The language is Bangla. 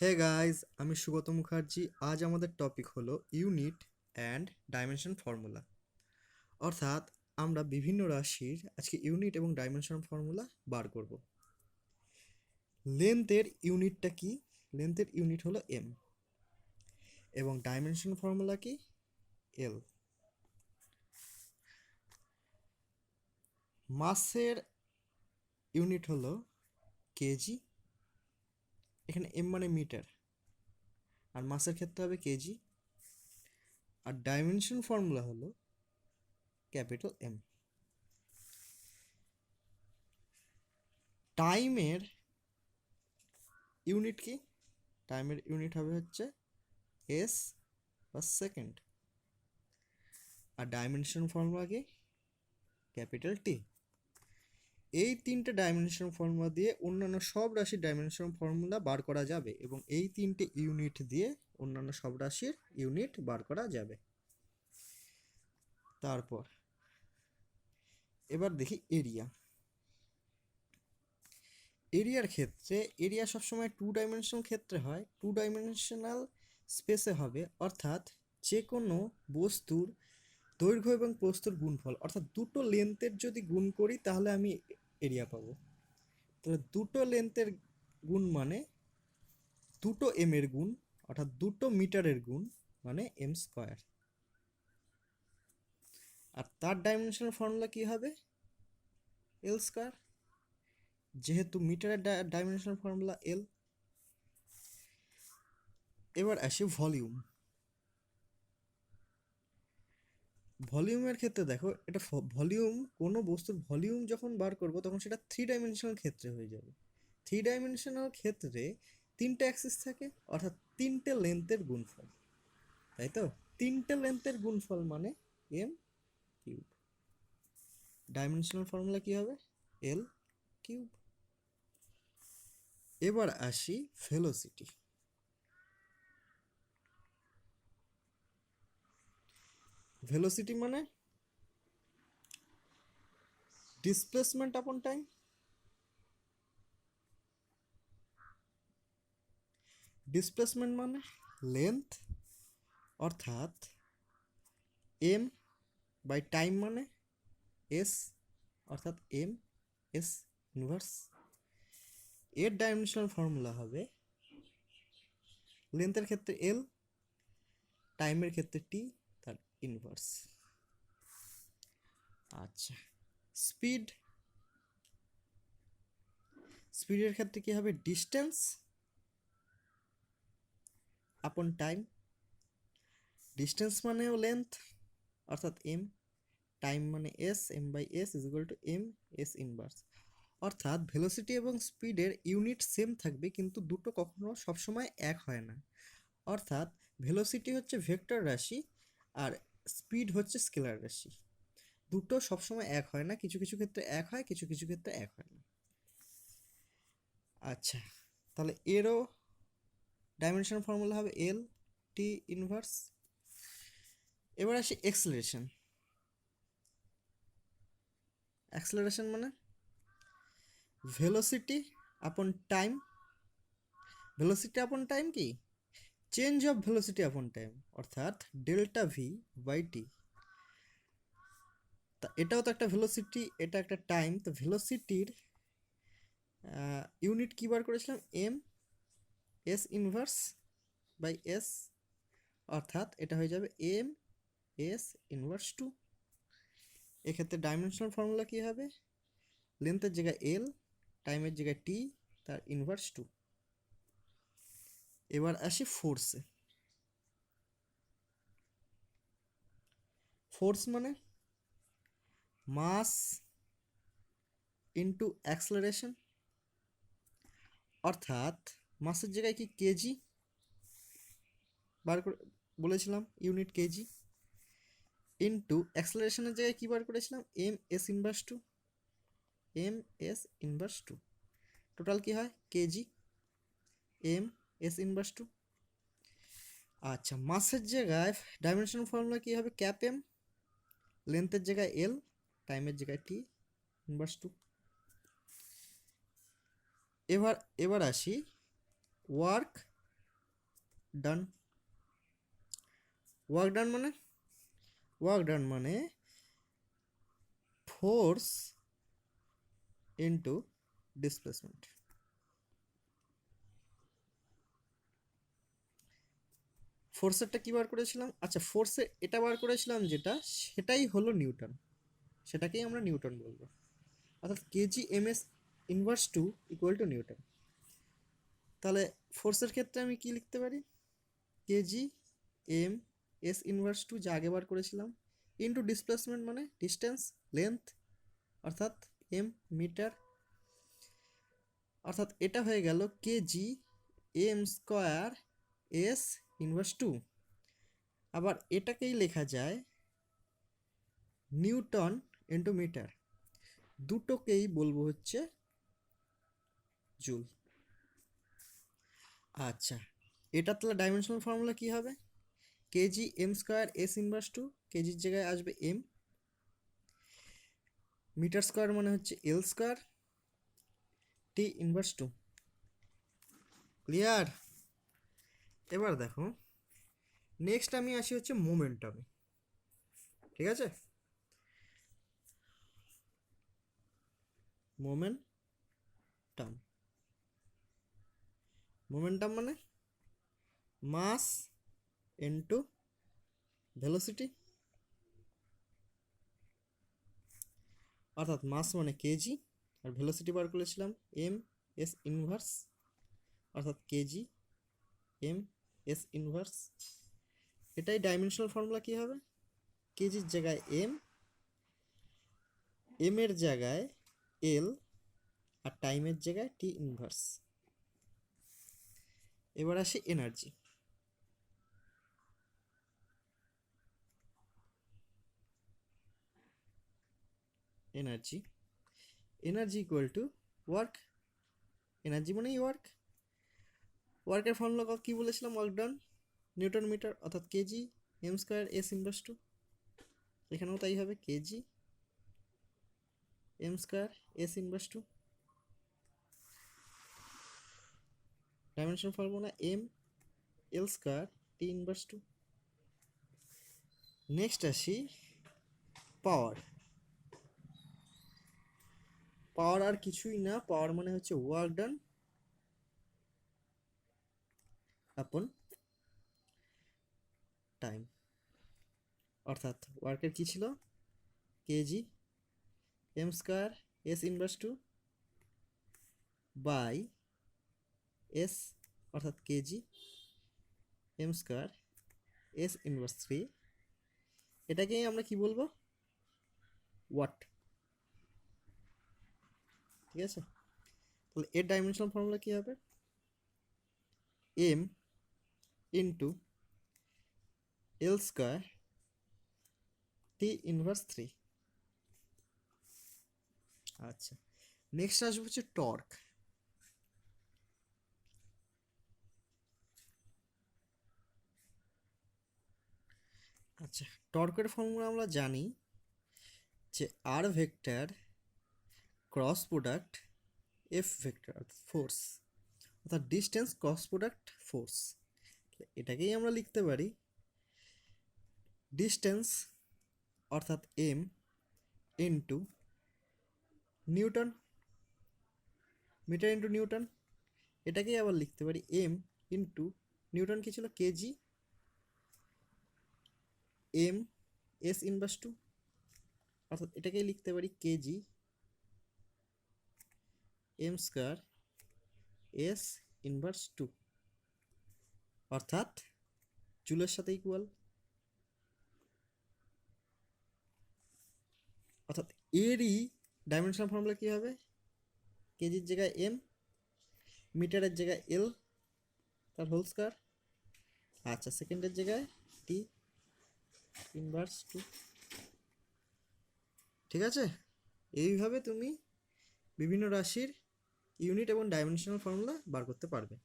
হে গাইজ, আমি সুগত মুখার্জি। আজ আমাদের টপিক হলো ইউনিট অ্যান্ড ডাইমেনশন ফর্মুলা। অর্থাৎ আমরা বিভিন্ন রাশির আজকে ইউনিট এবং ডাইমেনশন ফর্মুলা বার করব। লেন্থের ইউনিটটা কি? লেন্থের ইউনিট হলো এম এবং ডাইমেনশন ফর্মুলা কি? এল। মাসের ইউনিট হলো কেজি, এখানে এম মানে মিটার আর মাসের ক্ষেত্রে হবে কেজি। আর ডাইমেনশন ফর্মুলা হলো ক্যাপিটাল এম। টাইমের ইউনিট কি? টাইমের ইউনিট হবে হচ্ছে এস বা সেকেন্ড। আর ডাইমেনশন ফর্মুলা কি? Capital T. এই তিনটে ডাইমেনশন ফর্মুলা দিয়ে অন্যান্য সব রাশির ডাইমেনশন ফর্মুলা বার করা যাবে এবং এই তিনটে ইউনিট দিয়ে অন্যান্য সব রাশির ইউনিট বার করা যাবে। তারপর এবার দেখি এরিয়া। এরিয়ার ক্ষেত্রে এরিয়া সবসময় টু ডাইমেনশনাল ক্ষেত্রে হয়, টু ডাইমেনশনাল স্পেসে হবে, অর্থাৎ যে কোনো বস্তুর দৈর্ঘ্য এবং প্রস্থর গুণফল, অর্থাৎ দুটো লেন্থের যদি গুণ করি তাহলে আমি এরিয়া পাবো। তাহলে দুটো লেন্থের গুণ মানে দুটো এম এর গুণ, অর্থাৎ দুটো মিটারের গুণ মানে এম স্কোয়ার। আর তার ডাইমেনশনাল ফর্মুলা কি হবে? এল স্কোয়ার, যেহেতু মিটারের ডাইমেনশনাল ফর্মুলা এল। এবার আসি ভলিউম। ভলিউমের ক্ষেত্রে দেখো, এটা ভলিউম, কোনো বস্তুর ভলিউম যখন বার করব তখন সেটা থ্রি ডাইমেনশনাল ক্ষেত্রে হয়ে যাবে। থ্রি ডাইমেনশনাল ক্ষেত্রে তিনটে অ্যাক্সিস থাকে, অর্থাৎ তিনটে লেন্থের গুণফল, তাই তো? তিনটে লেন্থের গুণফল মানে এম কিউব। ডাইমেনশনাল ফর্মুলা কি হবে? এল কিউব। এবার আসি ভেলোসিটি। ভেলোসিটি মানে ডিসপ্লেসমেন্ট আপন টাইম। ডিসপ্লেসমেন্ট মানে লেন্থ, অর্থাৎ এম বাই টাইম মানে এস, অর্থাৎ এম এস ইনভার্স। এর ডাইমেনশনাল ফর্মুলা হবে লেন্থের ক্ষেত্রে এল, টাইমের ক্ষেত্রে টি, তার ইনভার্স। আচ্ছা, স্পিড। স্পিডের ক্ষেত্রে কি হবে? ডিস্টেন্স আপন টাইম। ডিস্টেন্স মানেও লেন্থ, অর্থাৎ এম। টাইম মানে S, M by S is equal to M S inverse. অর্থাৎ ভেলোসিটি এবং স্পিডের ইউনিট সেম থাকবে, কিন্তু দুটো কখনো সবসময় এক হয় না। অর্থাৎ ভেলোসিটি হচ্ছে ভেক্টর রাশি আর স্পিড হচ্ছে স্কেলার রাশি। দুটো সবসময় এক হয় না, কিছু কিছু ক্ষেত্রে এক হয়, কিছু কিছু ক্ষেত্রে এক হয় না। আচ্ছা, তাহলে এরও ডাইমেনশন ফর্মুলা হবে এল টি ইনভার্স। এবার আসি এক্সেলারেশন। অ্যাক্সেলারেশন মানে velocity upon time. Velocity upon time কি? Change of velocity upon time, অর্থাৎ ডেল্টা ভি বাই টি। তা এটাও তো একটা ভেলোসিটি, এটা একটা টাইম। তো ভেলোসিটির ইউনিট কী বার করেছিলাম? M S inverse by S, অর্থাৎ এটা হয়ে যাবে এম এস ইনভার্স টু। এক্ষেত্রে ডাইমেনশনাল ফর্মুলা কী হবে? লেন্থের জায়গায় এল, টাইমের জায়গায় টি, তার ইনভার্স টু। এবার আসি ফোর্সে। ফোর্স মানে মাস ইন্টু অ্যাক্সেলারেশন, অর্থাৎ মাসের জায়গায় কি কেজি বার করে বলেছিলাম, ইউনিট কেজি, ইন্টু অ্যাক্সেলারেশনের জায়গায় কী বার করেছিলাম? M S inverse two. M S inverse two total কী হয়? KG M S inverse two. আচ্ছা, মাসের জায়গায় ডাইমেনশন ফর্মুলা কী হবে? ক্যাপ এম, লেন্থের জায়গায় এল, টাইমের জায়গায় টি ইনভার্স টু। এবার এবার আসি ওয়ার্ক ডান। ওয়ার্ক ডান মানে ফোর্স ইনটু ডিসপ্লেসমেন্ট। ফোর্সেরটা কি বার করেছিলাম? আচ্ছা, ফোর্সে এটা বার করেছিলাম যেটা, সেটাই হলো নিউটন, সেটাকেই আমরা নিউটন বলবো। অর্থাৎ KG M S inverse two equal to Newton. তাহলে ফোর্সের ক্ষেত্রে আমি কি লিখতে পারি? KG M S inverse two, যা আগে বার করেছিলাম, ইনটু ডিসপ্লেসমেন্ট মানে ডিস্টেন্স, লেন্থ, অর্থাৎ এম, মিটার। অর্থাৎ এটা হয়ে গেল KG M square S inverse two. আবার এটাকেই লেখা যায় নিউটন ইন্টু মিটার, দুটোকেই বলবো হচ্ছে জুল। আচ্ছা, এটা তাহলে ডাইমেনশনাল ফর্মুলা কি হবে? KG M square S inverse two, কেজির জায়গায় আসবে এম, মিটার স্কোয়ার মানে হচ্ছে L square, T inverse two. Clear? এবার দেখো, নেক্সট আমি আসি হচ্ছে মোমেন্টামে। ঠিক আছে, মোমেন্টাম মানে মাস ইনটু ভেলোসিটি। অর্থাৎ মাস মানে কেজি, আর ভেলোসিটি বার করেছিলাম এম এস ইনভার্স, অর্থাৎ কেজি এম এস ইনভার্স। এটাই ডাইমেনশনাল ফর্মুলা কি হবে? কেজির জায়গায় এম, এম এর জায়গায় এল, আর টাইমের জায়গায় টি ইনভার্স। এবার আসি energy. Energy equal to work. Energy মানেই ওয়ার্ক। ওয়ার্কের ফর্মুলা কি বলেছিলাম? ওয়ার্ক ডান নিউটন মিটার, অর্থাৎ KG M square S inverse two. এখানেও তাই হবে, KG M square S inverse two. Dimension formula M L square T inverse two. Next আসি পাওয়ার। পাওয়ার আর কিছুই না, পাওয়ার মানে হচ্ছে ওয়ার্ক ডান আপন টাইম। অর্থাৎ ওয়ার্কের কি ছিল? KG M square S inverse two by S, অর্থাৎ KG M square S inverse three. এটাকেই আমরা কি বলবো? ওয়াট। ঠিক আছে, তাহলে এর ডাইমেনশনাল ফর্মুলা কি হবে? M into L square T inverse three. আচ্ছা, নেক্সট আসবে হচ্ছে টর্ক। আচ্ছা, টর্কের ফর্মুলা আমরা জানি যে R vector cross product F vector, অর্থাৎ ফোর্স, অর্থাৎ ডিস্টেন্স ক্রস প্রোডাক্ট ফোর্স। এটাকেই আমরা লিখতে পারি ডিস্টেন্স, অর্থাৎ M into newton, metre into newton. এটাকেই আবার লিখতে পারি এম ইন্টু নিউটন কি ছিল? KG M S inverse two. অর্থাৎ এটাকেই লিখতে পারি KG M square S inverse two, অর্থাৎ জুলের সাথে ইকুয়াল। অর্থাৎ এরই ডাইমেনশনাল ফর্মুলা কি হবে? কেজির জায়গায় এম, মিটারের জায়গায় এল তার হোল স্কোয়ার, আচ্ছা সেকেন্ডের জায়গায় টি ইনভার্স টু। ঠিক আছে, এইভাবে তুমি বিভিন্ন রাশির ইউনিট এবং ডাইমেনশনাল ফর্মুলা বার করতে পারবে।